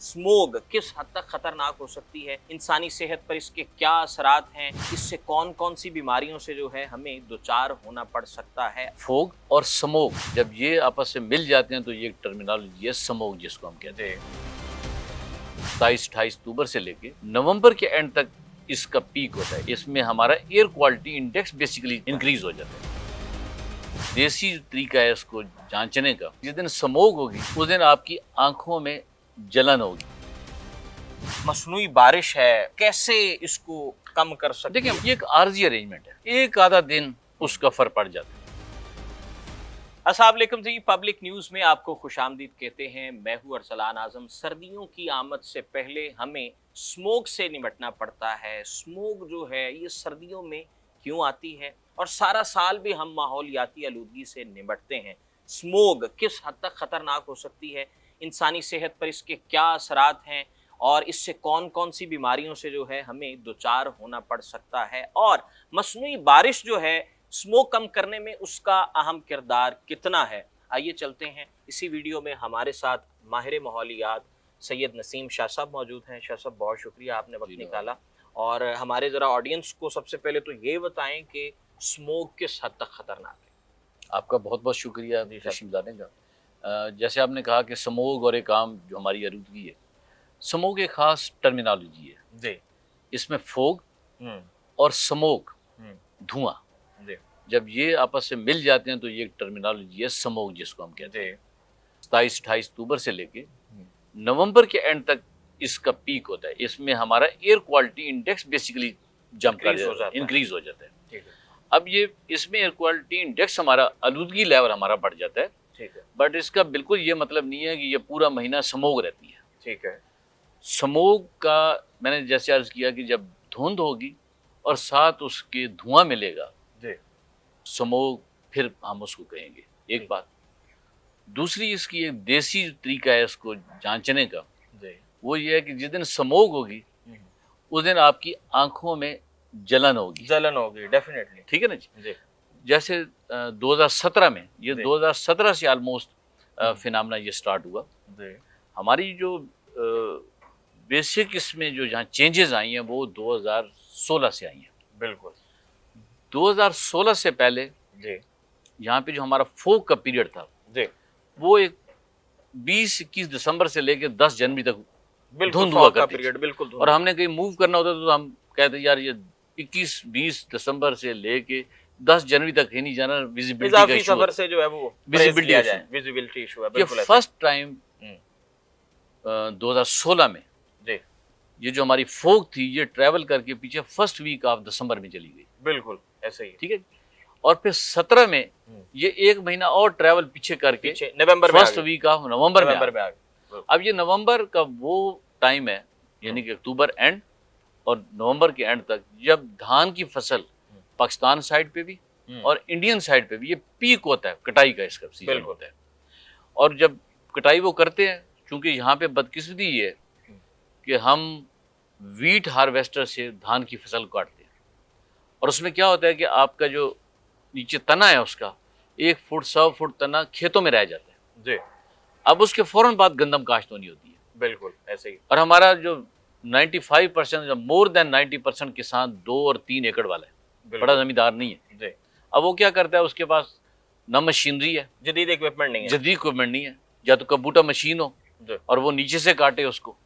Smog किस हद तक खतरनाक हो सकती है, इंसानी सेहत पर इसके क्या असरात हैं, इससे कौन कौन सी बीमारियों से जो है हमें दुचार होना पड़ सकता है। फोग और स्मोक जब ये आपस में मिल जाते हैं तो ये टर्मिनोलॉजी है स्मोक, जिसको हम कहते हैं। 27-28 अक्टूबर से लेके नवंबर के एंड तक इसका पीक होता है। इसमें हमारा air quality index basically increase हो जाता है। देसी तरीका है इसको जांचने का, जिस दिन स्मोक होगी उस दिन आपकी आंखों में जलन होगी। मसनूई बारिश है, कैसे इसको कम कर सकते देखिए, हैं? ये एक आर्जी अरेंजमेंट है, एक आधा दिन उसका फर्क पड़ जाता है। अस्सलाम वालेकुम जी, पब्लिक न्यूज़ में आपको खुशामदीद कहते हैं। मैं हूँ अरसलान आज़म। सर्दियों की आमद से पहले हमें स्मोक से निपटना पड़ता है। स्मोक जो है ये सर्दियों में क्यों आती है और सारा साल भी हम माहौलियाती आलूदगी से निपटते हैं। स्मोक किस हद तक ख़तरनाक हो सकती है, इंसानी सेहत पर इसके क्या असरात हैं और इससे कौन कौन सी बीमारियों से जो है हमें दुचार होना पड़ सकता है, और मसनूई बारिश जो है स्मोक कम करने में उसका अहम किरदार कितना है। आइए चलते हैं। इसी वीडियो में हमारे साथ माहिर माहौलियात सैयद नसीम शाह साहब मौजूद हैं। शाह साहब, बहुत शुक्रिया आपने वक्त निकाला। और हमारे ज़रा ऑडियंस को सबसे पहले तो ये बताएं कि स्मोक किस हद तक ख़तरनाक है। आपका बहुत बहुत शुक्रिया तशरीफ लाने का। जैसे आपने कहा कि स्मोक और एक आम जो हमारी आलूदगी है, स्मोक एक ख़ास टर्मिनोलॉजी है जी। इसमें फोग हम्म। और स्मोक, हम्म। धुआं, जी। जब ये आपस में मिल जाते हैं तो ये एक टर्मिनोलॉजी है स्मोक, जिसको हम कहते हैं। जी। 27-28 अक्टूबर से लेके नवंबर के एंड तक इसका पीक होता है। इसमें हमारा air quality index basically jump कर जाता है, इंक्रीज हो जाता है। ठीक है। अब ये इसमें एयर क्वालिटी इंडेक्स हमारा, आलूदगी लेवल हमारा बढ़ जाता है। ठीक है। बट इसका बिल्कुल ये मतलब नहीं है कि ये पूरा महीना स्मोक रहती है। ठीक है। स्मोक का मैंने जैसे अर्ज किया कि जब धुंध होगी और साथ उसके धुआं मिलेगा, जी। स्मोक फिर हम उसको कहेंगे। एक बात। दूसरी, इसकी एक देसी तरीका है इसको जांचने का, जी। वो ये है कि जिस दिन स्मोक होगी उस दिन आपकी आंखों में जलन होगी। जलन होगी, डेफिनेटली। ठीक है ना जी। जी। जैसे 2017 में, ये जी। 2017 से ऑलमोस्ट फिनोमेना ये स्टार्ट हुआ। जी। हमारी जो बेसिक इसमें जो जहाँ चेंजेस आई हैं वो 2016 से आई हैं। बिल्कुल। 2016 से पहले जी। यहाँ पे जो हमारा फोक का पीरियड था, जी। वो एक 20-21 दिसंबर से लेकर 10 जनवरी तक बिल्कुल धुंध हुआ फॉग का करती पीरियड, थी। बिल्कुल और हमने कहीं मूव करना होता तो हम कहते यार ये 21-20 दिसंबर से लेके 10 जनवरी तक ही नहीं जाना, विजिबिलिटी का इजाफी इशू सफर से जो है वो विजिबिलिटी किया इशू। जाए, विजिबिलिटी इशू है, ये बिल्कुल ऐसा। फर्स्ट टाइम 2016 में जी। ये जो हमारी फोक थी ये ट्रैवल करके पीछे फर्स्ट वीक ऑफ दिसंबर में चली गई। बिल्कुल ऐसे ही। ठीक है। और फिर 17 में ये एक महीना और ट्रैवल पीछे करके पीछे नवंबर में फर्स्ट वीक ऑफ नवंबर में आ गए। अब ये नवंबर का वो टाइम है, यानी कि अक्टूबर एंड और नवंबर के एंड तक, जब धान की फसल पाकिस्तान साइड पे भी और इंडियन साइड पे भी ये पीक होता है, कटाई का इसका सीजन होता है। और जब कटाई वो करते हैं, क्योंकि यहाँ पे बदकिस्मती ये है कि हम वीट हार्वेस्टर से धान की फसल काटते हैं और उसमें क्या होता है कि आपका जो नीचे तना है उसका 1 फुट 100 फुट तना खेतों में रह जाता है जी। अब उसके फौरन बाद गंदम काश्त होनी होती है। बिल्कुल ऐसे ही। और हमारा जो 95% मोर देन 90% किसान 2 और 3 एकड़ वाला है, बड़ा जमींदार नहीं है जी। अब वो क्या करता है, उसके पास न मशीनरी है, जदीद इक्विपमेंट नहीं है, जदीद इक्विपमेंट नहीं है, या तो कबूटा मशीन हो और वो नीचे से काटे उसको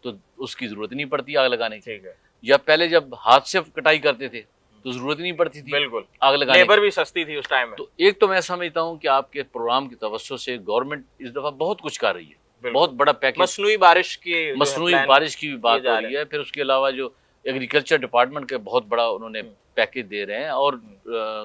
तो उसकी जरूरत नहीं पड़ती आग लगाने की। या पहले जब हाथ से कटाई करते थे तो जरूरत नहीं पड़ती थी बिल्कुल आग लगाने, लेबर भी सस्ती थी उस टाइम में। तो एक तो मैं समझता हूँ कि आपके प्रोग्राम की तवज्जो से गवर्नमेंट इस दफा बहुत कुछ कर रही है, बहुत बड़ा पैकेज। मसनूई बारिश की भी बात हो रही है। फिर उसके अलावा जो एग्रीकल्चर डिपार्टमेंट का बहुत बड़ा उन्होंने पैकेज दे रहे हैं और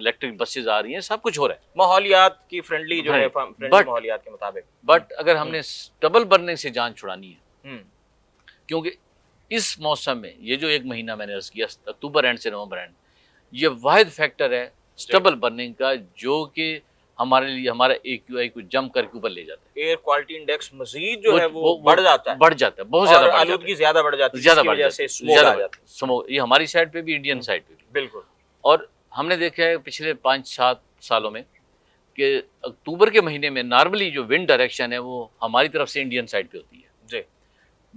इलेक्ट्रिक बसेज आ रही हैं, सब कुछ हो रहा है माहौलियात की फ्रेंडली जो है, माहौलियात के मुताबिक। बट अगर हमने स्टबल बर्निंग से जान छुड़ानी है, क्योंकि इस मौसम में ये जो एक महीना मैंने अर्ज किया, अक्टूबर एंड से नवंबर एंड, ये वाहिद फैक्टर है स्टबल बर्निंग का जो कि हमारे लिए हमारा AQI को जम करके ऊपर ले जाता है। एयर क्वालिटी इंडेक्स मजीद जो है वो बढ़ जाता है, बहुत ज्यादा, आलूदगी ज्यादा बढ़ जाती है, जिसकी वजह से स्मोक आ जाता है। स्मोक ये हमारी साइड पे भी, इंडियन साइड पे भी। बिल्कुल। और हमने देखा है पिछले 5-7 सालों में कि अक्टूबर के महीने में नॉर्मली जो विंड डायरेक्शन है वो हमारी तरफ से इंडियन साइड पे होती है। जी।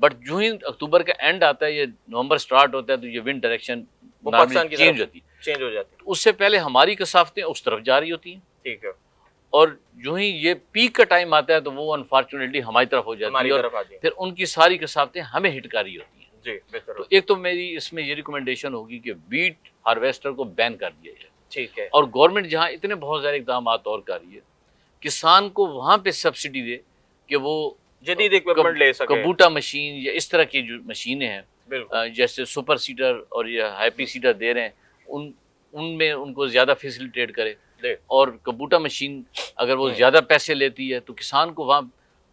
बट जो ही अक्टूबर का एंड आता है, ये नवंबर स्टार्ट होता है, तो ये विंड डायरेक्शन वो पाकिस्तान की चेंज होती है। चेंज हो जाती है। उससे पहले हमारी कसाफतें उस तरफ जा रही होती हैं, ठीक है, और जो ही ये पीक का टाइम आता है तो वो अनफॉर्चुनेटली हमारी तरफ हो जाती हमारी है, तरफ और आती है। फिर उनकी सारी कसाफतें हमें हिट कर रही होती हैं। जी बेहतर तो हो। एक तो मेरी इसमें ये रिकमेंडेशन होगी कि वीट हार्वेस्टर को बैन कर दिया जाए, ठीक है, और गवर्नमेंट जहाँ इतने बहुत सारे इकदाम और कर रही है, किसान को वहाँ पे सब्सिडी दे कि वो जदीद इक्विपमेंट ले सके। कबूटा मशीन या इस तरह की जो मशीनें हैं, बिल्कुल, जैसे सुपर सीडर और ये हैप्पी सीडर दे रहे हैं, उनमें उनको ज़्यादा फैसिलिटेट करे। दे। और कबूटा मशीन अगर वो ज़्यादा पैसे लेती है तो किसान को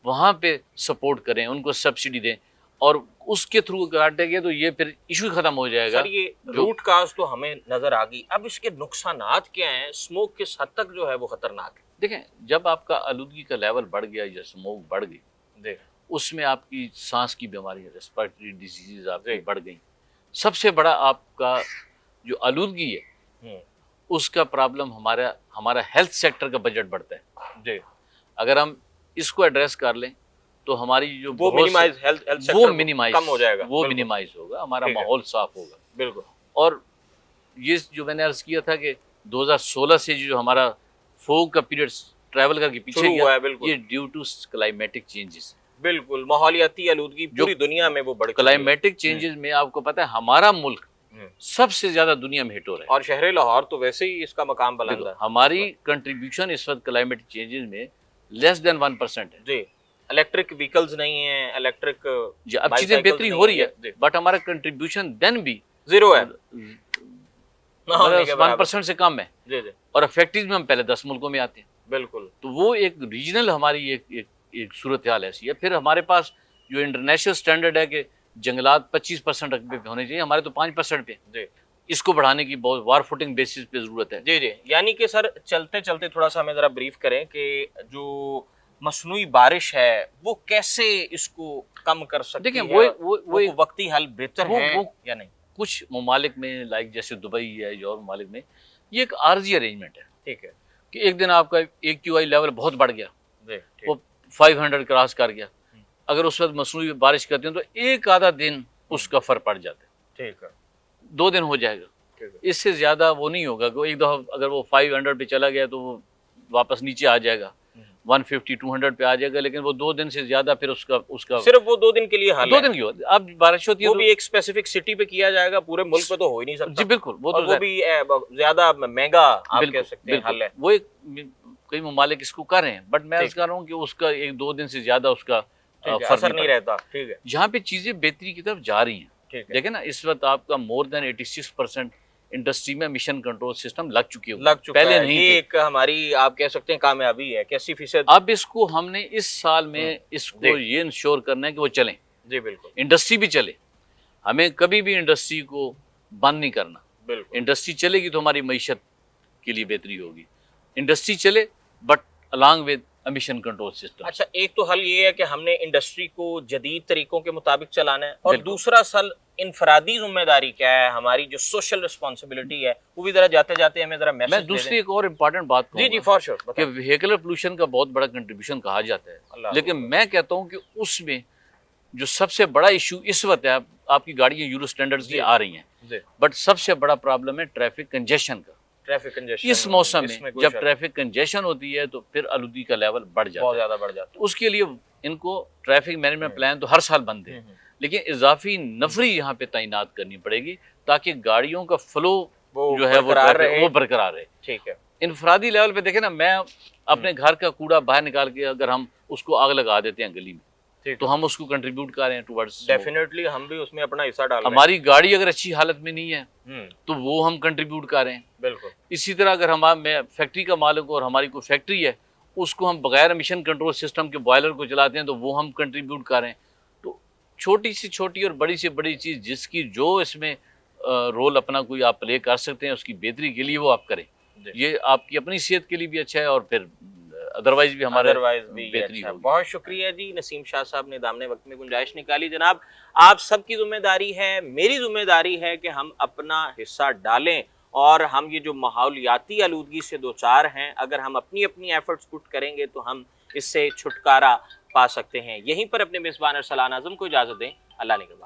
वहाँ पे सपोर्ट करें, उनको सब्सिडी दें, और उसके थ्रू काटेंगे तो ये फिर इशू खत्म हो जाएगा। सर ये रूट काज तो हमें नजर आ गई, अब इसके नुकसानात क्या हैं? स्मोक किस हद तक जो है वो खतरनाक है? देखें, जब आपका आलूदगी का लेवल बढ़ गया या स्मोक बढ़ गई, देख, उसमें आपकी सांस की बीमारी, रेस्पिरेटरी डिजीज आपकी बढ़ गई। सबसे बड़ा आपका जो आलूदगी है उसका प्रॉब्लम हमारा हेल्थ सेक्टर का बजट बढ़ता है। जी, अगर हम इसको एड्रेस कर लें तो हमारी जो वो मिनिमाइज हेल्थ वो मिनिमाइज कम हो जाएगा, वो मिनिमाइज होगा, हमारा माहौल साफ होगा। बिल्कुल। और ये जो मैंने अर्ज किया था कि 2016 से जो हमारा फोग का पीरियड ट्रैवल करके पीछे शुरू हुआ है, गया, बिल्कुल। ये ड्यू टू क्लाइमेटिक चेंजेस। बिल्कुल, माहौलियाती आलूदगी पूरी दुनिया में वो बढ़ चुकी है। क्लाइमेटिक चेंजेस में आपको पता है हमारा मुल्क सबसे ज्यादा दुनिया में हिट हो रहा है, और शहर लाहौर तो वैसे ही इसका मकाम बुलंद है। हमारी कंट्रीब्यूशन इस वक्त क्लाइमेटिक चेंजेस में लेस देन 1% है। जी, इलेक्ट्रिक व्हीकल्स नहीं है, इलेक्ट्रिक अब चीजें बेहतरी हो रही है, बट हमारा कंट्रीब्यूशन देन भी जीरो है, 1% से कम है। जी जी, और फैक्ट्रीज में हम पहले 10 मुल्कों में आते हैं। बिल्कुल। तो वो एक रीजनल हमारी एक सूरत हाल ऐसी है। फिर हमारे पास जो इंटरनेशनल स्टैंडर्ड है कि जंगलात 25% रकबे पे होने चाहिए, हमारे तो 5% पे। जी, इसको बढ़ाने की बहुत वार फुटिंग बेसिस पे जरूरत है। जी जी, यानी कि सर चलते चलते थोड़ा सा हमें जरा ब्रीफ करें कि जो मसनूई बारिश है वो कैसे इसको कम कर सकती देखिए, है? वो एक वक्ती हल बेहतर है या नहीं? कुछ ममालिक में, लाइक जैसे दुबई है या और ममालिक में, ये एक आर्जी अरेंजमेंट है। ठीक है, कि एक दिन आपका AQI लेवल बहुत बढ़ गया, वो 500 क्रॉस कर गया, अगर उस वक्त मसनूई बारिश करते हैं तो एक आधा दिन उसका फर्क पड़ जाता है। ठीक है, 2 दिन हो जाएगा, इससे ज्यादा वो नहीं होगा। कि एक दफा अगर वो 500 पे चला गया तो वो वापस नीचे आ जाएगा, 150-200 पे आ जाएगा, लेकिन वो 2 दिन से ज्यादा फिर उसका सिर्फ वो 2 दिन के लिए हाल 2 दिन की होती। अब बारिश होती है वो तो भी एक स्पेसिफिक सिटी पे किया जाएगा, पूरे मुल्क पे तो हो ही नहीं सकता। जी बिल्कुल, और वो भी ज्यादा महंगा आप कह सकते हैं हल है। वो एक कई ममालिक इसको कर रहे हैं, बट मैं अर्ज कर रहा हूँ कि उसका 1-2 दिन से ज्यादा उसका असर नहीं रहता। ठीक है, जहाँ पे चीजें बेहतरी की तरफ जा रही हैं। देखें ना, इस वक्त आपका मोर देन 86% इंडस्ट्री में मिशन कंट्रोल सिस्टम लग चुके हैं, पहले नहीं ये एक हमारी आप कह सकते हैं कामयाबी है। 81%। अब इसको हमने इस साल में इसको ये इंश्योर करना है कि वो चलें। जी बिल्कुल, इंडस्ट्री भी चले, हमें कभी भी इंडस्ट्री को बंद नहीं करना। बिल्कुल, इंडस्ट्री चलेगी तो हमारी मईशत के लिए बेहतरी होगी। इंडस्ट्री चले but along with mission control system. अच्छा, एक तो हल ये है कि हमने इंडस्ट्री को जदीद तरीकों के मुताबिक चलाना है, और दूसरा हल इनफरादी जिम्मेदारी क्या है, हमारी जो सोशल रिस्पॉन्सिबिलिटी है, वो भी जरा जाते जाते हमें जरा मैसेज। मैं दूसरी एक और इम्पोर्टेंट बात जी जी फॉर श्योर कि व्हीकलर पोल्यूशन का बहुत बड़ा कंट्रीब्यूशन कहा जाता है, लेकिन मैं कहता हूँ कि उसमें जो सबसे बड़ा इशू इस वक्त है, आपकी गाड़ियाँ यूरो स्टैंडर्ड्स की आ रही हैं, बट सबसे बड़ा प्रॉब्लम है ट्रैफिक कंजेशन का। ट्रैफिक कंजेशन इस मौसम में जब ट्रैफिक कंजेशन होती है तो फिर आलूदगी का लेवल बढ़ जाता है, बहुत ज्यादा बढ़ जाता है। उसके लिए इनको ट्रैफिक मैनेजमेंट प्लान तो हर साल बनते हैं, लेकिन इजाफी नफरी यहाँ पे तैनात करनी पड़ेगी ताकि गाड़ियों का फ्लो जो है वो बरकरार रहे। ठीक है, इनफरादी लेवल पे देखें ना, मैं अपने घर का कूड़ा बाहर निकाल के अगर हम उसको आग लगा देते हैं गली में, तो हम उसको कंट्रीब्यूट कर रहे हैं टुवर्ड्स। डेफिनेटली हम भी उसमें अपना हिस्सा डाल रहे हैं। हमारी गाड़ी अगर अच्छी हालत में नहीं है तो वो हम कंट्रीब्यूट कर रहे हैं। बिल्कुल। इसी तरह अगर मैं फैक्ट्री का मालिक हूं और हमारी कोई फैक्ट्री है, उसको हम बगैर मिशन कंट्रोल सिस्टम के बॉयलर को चलाते हैं तो वो हम कंट्रीब्यूट कर रहे हैं। तो छोटी से छोटी और बड़ी से बड़ी चीज़ जिसकी जो इसमें रोल अपना कोई आप प्ले कर सकते हैं उसकी बेहतरी के लिए वो आप करें। ये आपकी अपनी सेहत के लिए भी अच्छा है और फिर अदरवाइज भी हमारे बेहतरी होगी। बहुत शुक्रिया जी नसीम शाह साहब ने दामने वक्त में गुंजाइश निकाली। जनाब, आप सबकी जिम्मेदारी है, मेरी जिम्मेदारी है कि हम अपना हिस्सा डालें और हम ये जो माहौलियाती आलूदगी से दो चार हैं, अगर हम अपनी अपनी एफर्ट्स पुट करेंगे तो हम इससे छुटकारा पा सकते हैं। यहीं पर अपने मेजबान अरसलान आजम को इजाजत दें। अल्लाह ने